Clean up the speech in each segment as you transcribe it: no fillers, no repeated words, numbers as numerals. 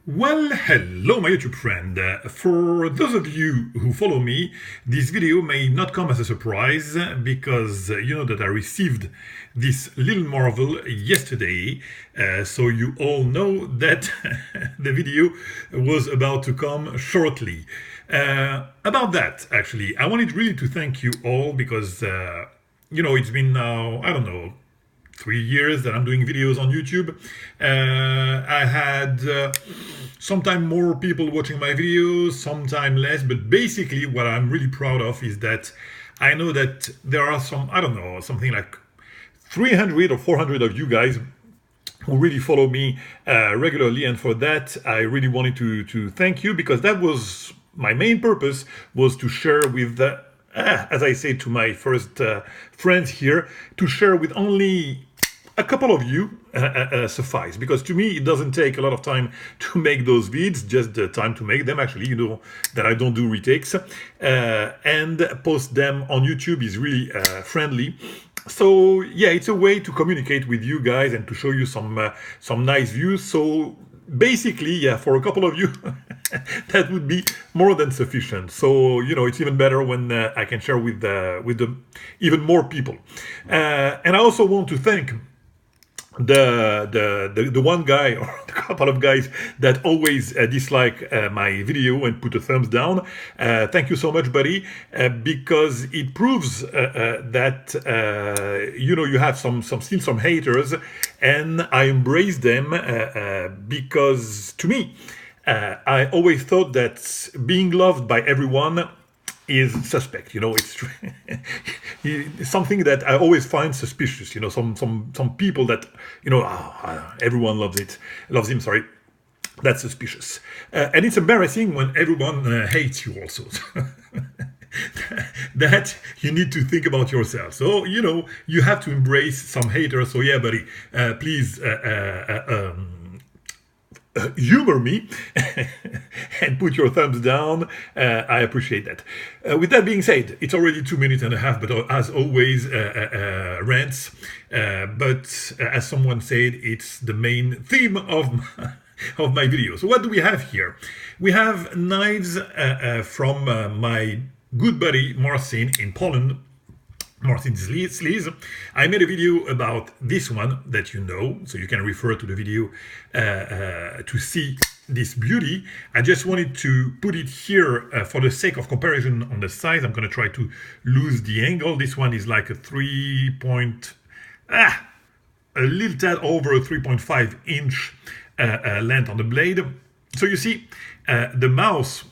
Well, hello my YouTube friend. For those of you who follow me, this video may not come as a surprise because you know that I received this little marvel yesterday. So you all know that the video was about to come shortly. About that, actually, I wanted really to thank you all because, you know, it's been now, I don't know, 3 years that I'm doing videos on YouTube. I had sometime more people watching my videos, sometime less, but basically what I'm really proud of is that I know that there are some, I don't know, something like 300 or 400 of you guys who really follow me regularly, and for that I really wanted to thank you, because that was my main purpose, was to share with as I say to my first friends here, to share with only a couple of you suffice, because to me it doesn't take a lot of time to make those vids, just the time to make them. Actually, you know that I don't do retakes, and post them on YouTube is really friendly. So yeah, it's a way to communicate with you guys and to show you some nice views. So basically, yeah, for a couple of you that would be more than sufficient. So you know, it's even better when I can share with the even more people. And I also want to thank the one guy or the couple of guys that always dislike my video and put a thumbs down. Thank you so much, buddy, because it proves that you know, you have still some haters, and I embrace them because to me, I always thought that being loved by everyone is suspect. You know, it's something that I always find suspicious. You know, some people that, you know, everyone loves him. Sorry, that's suspicious, and it's embarrassing when everyone hates you also. That you need to think about yourself. So you know, you have to embrace some haters. So yeah, buddy, please. Humor me and put your thumbs down. I appreciate that. With that being said, it's already 2.5 minutes, but as always, rants. But as someone said, it's the main theme of of my video. So what do we have here? We have knives from my good buddy Marcin in Poland. MARCIN SLYSZ. I made a video about this one that you know, so you can refer to the video to see this beauty. I just wanted to put it here for the sake of comparison on the size. I'm going to try to lose the angle. This one is like a a little tad over a 3.5 inch length on the blade. So you see, the mouse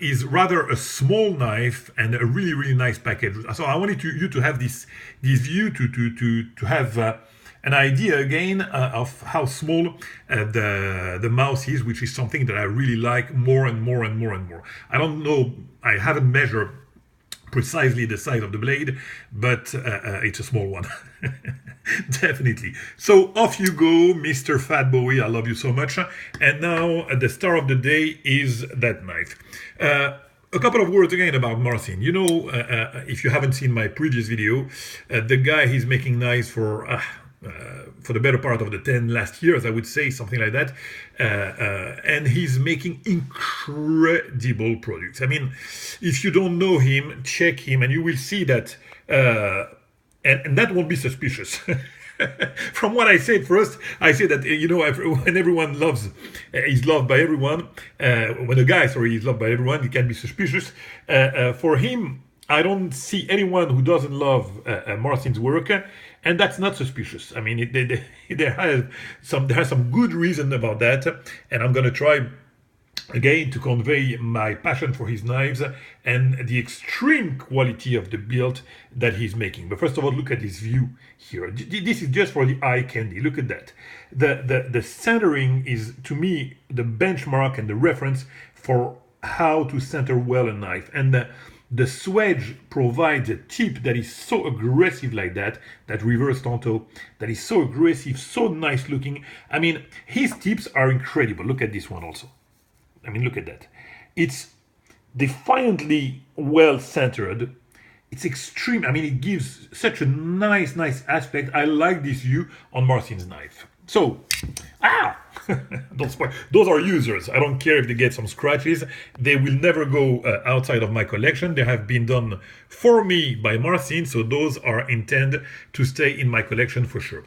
is rather a small knife and a really nice package. So I wanted you to have this view, to have an idea again of how small the mouse is, which is something that I really like more and more. I don't know, I haven't measured precisely the size of the blade, but it's a small one. Definitely. So off you go, Mr. Fat Bowie. I love you so much. And now the star of the day is that knife. A couple of words again about Marcin. You know, if you haven't seen my previous video, the guy, he's making knives for the better part of the 10 last years, I would say, something like that. And he's making incredible products. I mean, if you don't know him, check him and you will see that, and that won't be suspicious. From what I said first, I said that, you know, when everyone is loved by everyone, when a guy, sorry, is loved by everyone, it can be suspicious. For him, I don't see anyone who doesn't love Marcin's work, and that's not suspicious. I mean, there has some good reason about that, and I'm gonna try again to convey my passion for his knives and the extreme quality of the build that he's making. But first of all, look at this view here. This is just for the eye candy. Look at that. The centering is, to me, the benchmark and the reference for how to center well a knife. And the swedge provides a tip that is so aggressive like that reverse tanto, that is so aggressive, so nice looking. I mean, his tips are incredible. Look at this one also. I mean, look at that. It's defiantly well centered. It's extreme. I mean, it gives such a nice aspect. I like this view on Marcin's knife. So, Don't spoil. Those are users. I don't care if they get some scratches. They will never go outside of my collection. They have been done for me by MARCIN, so those are intended to stay in my collection for sure.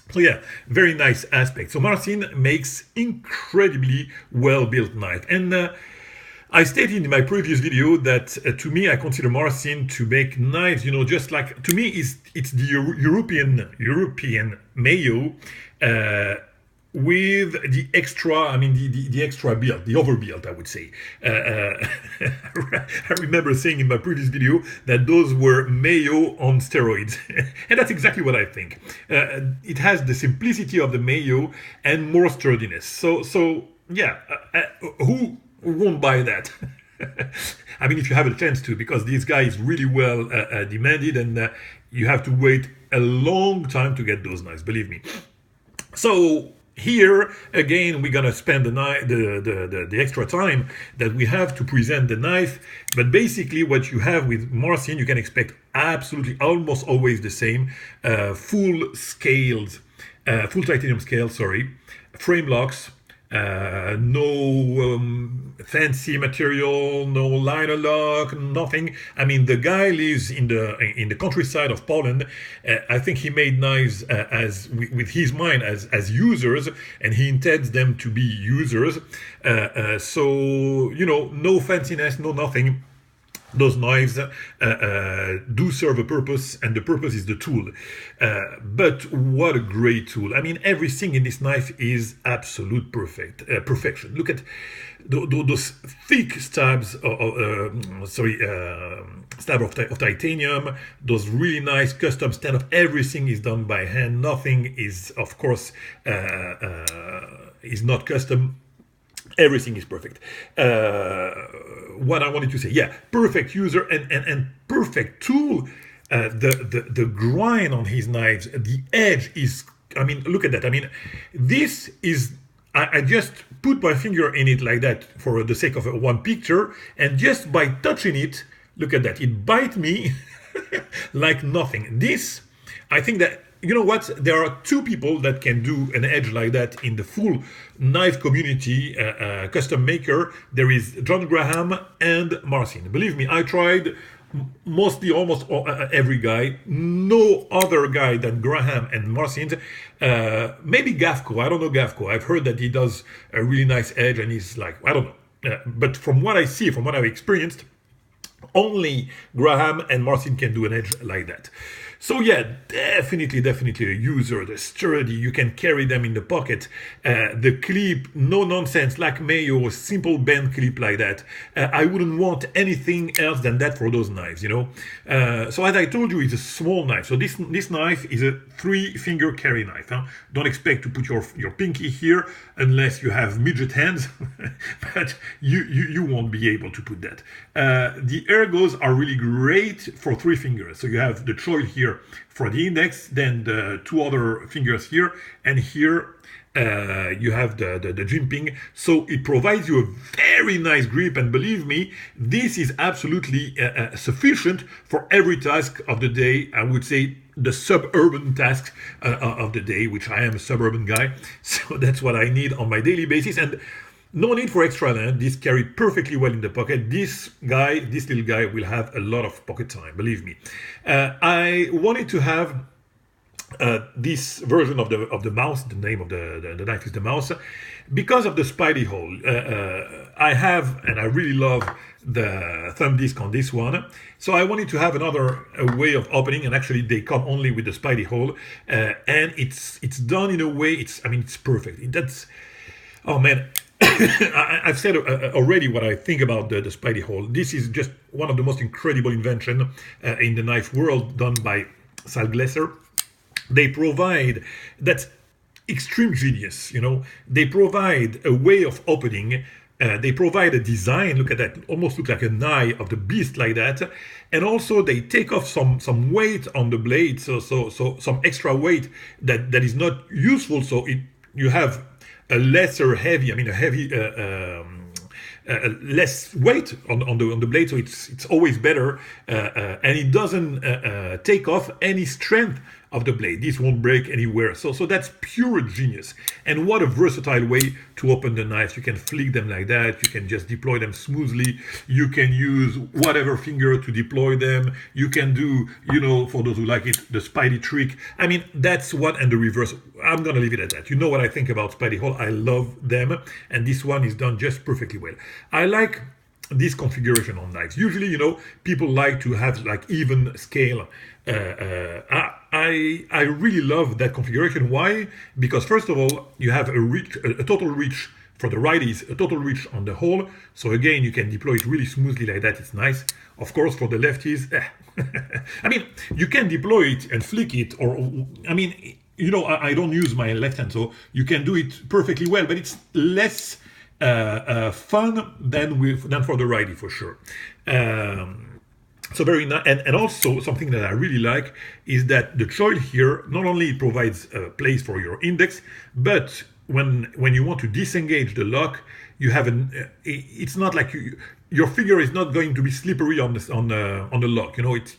So yeah, very nice aspect. So MARCIN makes incredibly well-built knife. And I stated in my previous video that to me, I consider MARCIN to make knives, you know, just like, to me, it's the European Mayo with the extra, I mean, the extra build, the overbuild, I would say. I remember saying in my previous video that those were Mayo on steroids. And that's exactly what I think. It has the simplicity of the Mayo and more sturdiness. So yeah, who won't buy that? I mean, if you have a chance to, because this guy is really well demanded, and you have to wait a long time to get those knives, believe me. So here again, we're gonna spend the extra time that we have to present the knife. But basically, what you have with MARCIN, you can expect absolutely almost always the same: full titanium scale, frame locks. No fancy material, no liner lock, nothing. I mean, the guy lives in the countryside of Poland. I think he made knives as with his mind as users, and he intends them to be users. So you know, no fanciness, no nothing. Those knives do serve a purpose, and the purpose is the tool. But what a great tool. I mean, everything in this knife is absolute perfection. Look at those thick stabs stab of titanium, those really nice custom stand-up. Everything is done by hand. Nothing is, of course, is not custom. Everything is perfect. What I wanted to say, yeah, perfect user and perfect tool. The grind on his knives, the edge is, I mean, look at that. I mean, this is, I just put my finger in it like that for the sake of one picture, and just by touching it, look at that, it bites me like nothing. This, I think that, you know what, there are two people that can do an edge like that in the full knife community, custom maker. There is John Graham and MARCIN. Believe me, I tried mostly almost every guy. No other guy than Graham and MARCIN. Maybe Gafco, I don't know Gafco. I've heard that he does a really nice edge, and he's like, I don't know. But from what I see, from what I've experienced, only Graham and MARCIN can do an edge like that. So yeah, definitely a user. The sturdy, you can carry them in the pocket. The clip, no nonsense, like Mayo, simple bend clip like that. I wouldn't want anything else than that for those knives, you know. So as I told you, it's a small knife. So this knife is a 3-finger carry knife. Huh? Don't expect to put your pinky here unless you have midget hands, but you won't be able to put that. The ergos are really great for 3 fingers. So you have the choil here for the index, then the 2 other fingers here, and here you have the jimping. So it provides you a very nice grip, and believe me, this is absolutely sufficient for every task of the day. I would say the suburban tasks of the day, which I am a suburban guy, so that's what I need on my daily basis. And no need for extra length. This carried perfectly well in the pocket. This little guy will have a lot of pocket time, believe me. I wanted to have this version of the mouse. The name of the knife is the mouse, because of the spidey hole. I have, and I really love the thumb disc on this one. So I wanted to have another way of opening, and actually they come only with the spidey hole, and it's done in a way. It's perfect. That's, oh man. I've said already what I think about the spidey hole. This is just one of the most incredible inventions in the knife world, done by SLYSZ. They provide, that's extreme genius, you know. They provide a way of opening. They provide a design, look at that, almost look like an eye of the beast like that. And also they take off some weight on the blade, so some extra weight that is not useful. So you have a lesser heavy, I mean a heavy, less weight on the blade, so it's always better, and it doesn't take off any strength of the blade. This won't break anywhere. So that's pure genius. And what a versatile way to open the knives. You can flick them like that. You can just deploy them smoothly. You can use whatever finger to deploy them. You can do, for those who like it, the Spidey trick. I mean, that's what, and the reverse. I'm going to leave it at that. You know what I think about Spidey hole. I love them. And this one is done just perfectly well. I like this configuration on knives. Usually, people like to have like even scale. I really love that configuration. Why? Because first of all, you have a total reach for the righties, a total reach on the hole. So again, you can deploy it really smoothly like that. It's nice. Of course, for the lefties, I mean, you can deploy it and flick it, or I mean, I don't use my left hand, so you can do it perfectly well, but it's less fun than for the righty for sure. So very nice, and also something that I really like is that the choil here not only provides a place for your index, but when you want to disengage the lock, you have it's not like your finger is not going to be slippery on the lock. It's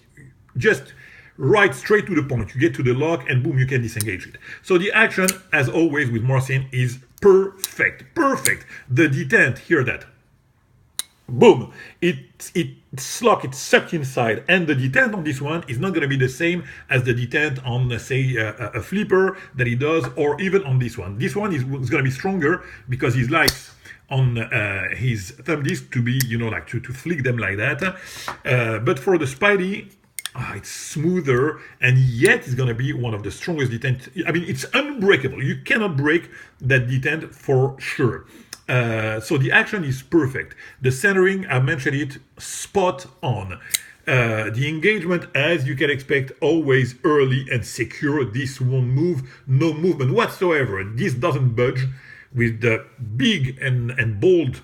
just right straight to the point. You get to the lock and boom, you can disengage it. So the action, as always with MARCIN, is perfect. The detent, hear that. Boom, it's locked, it's sucked inside, and the detent on this one is not going to be the same as the detent on, say, a flipper that he does, or even on this one. This one is going to be stronger because he likes on his thumb disc to be, like to flick them like that. But for the Spidey, it's smoother, and yet it's going to be one of the strongest detent. I mean, it's unbreakable. You cannot break that detent for sure. So the action is perfect. The centering, I mentioned it, spot on. The engagement, as you can expect, always early and secure. This won't move, no movement whatsoever. This doesn't budge with the big and bold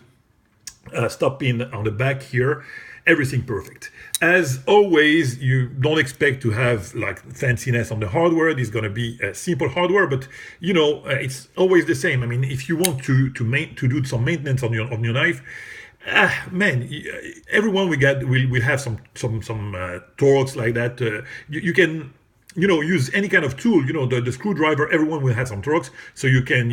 stop pin on the back here. Everything perfect. As always, you don't expect to have like fanciness on the hardware. This is going to be a simple hardware, but it's always the same. I mean, if you want to do some maintenance on your knife, man, everyone will have some torques like that. You can use any kind of tool. The screwdriver. Everyone will have some torques, so you can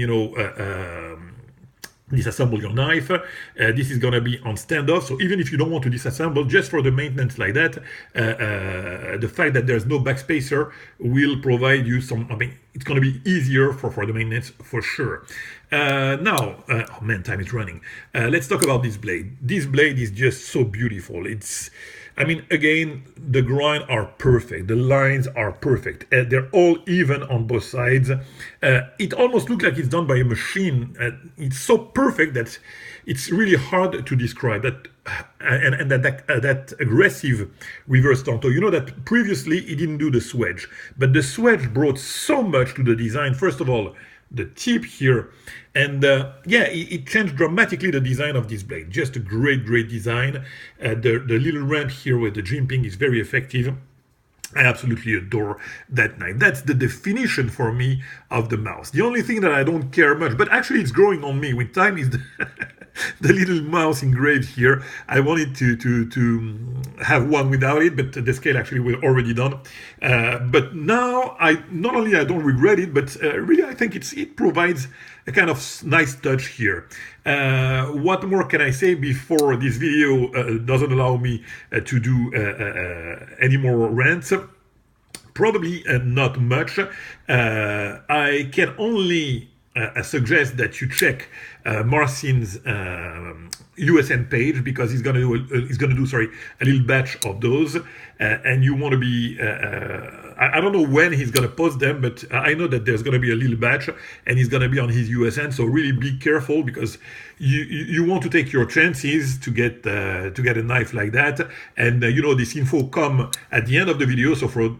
disassemble your knife. This is going to be on standoff, so even if you don't want to disassemble, just for the maintenance like that, the fact that there's no backspacer will provide you some, I mean, it's going to be easier for the maintenance for sure. Now, oh man, time is running. Let's talk about this blade. This blade is just so beautiful. I mean, again, the grind are perfect. The lines are perfect. They're all even on both sides. It almost looks like it's done by a machine. It's so perfect that it's really hard to describe that. And that aggressive reverse tanto. That previously it didn't do the swedge, but the swedge brought so much to the design. First of all, the tip here, and it changed dramatically the design of this blade. Just a great design. The little ramp here with the jimping is very effective. I absolutely adore that knife. That's the definition for me of the mouse. The only thing that I don't care much, but actually it's growing on me with time, is the little mouse engraved here. I wanted to have one without it, but the scale actually was already done. But now not only I don't regret it, but really I think it provides a kind of nice touch here. What more can I say before this video doesn't allow me to do any more rants? Probably not much. I can only suggest that you check MARCIN's USN page, because he's gonna do a little batch of those, and you want to be I don't know when he's gonna post them, but I know that there's gonna be a little batch and he's gonna be on his USN, so really be careful, because you want to take your chances to get a knife like that. And this info come at the end of the video, so for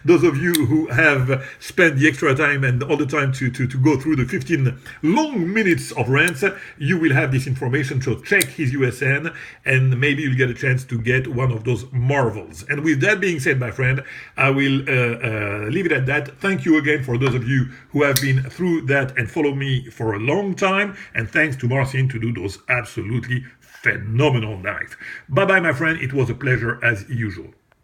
those of you who have spent the extra time and all the time to go through the 15 long minutes of rants, you will have this information. So check his USN and maybe you'll get a chance to get one of those marvels. And with that being said, my friend, I will leave it at that. Thank you again for those of you who have been through that and follow me for a long time, and thanks to MARCIN to do those absolutely phenomenal knives. Bye bye, my friend. It was a pleasure as usual.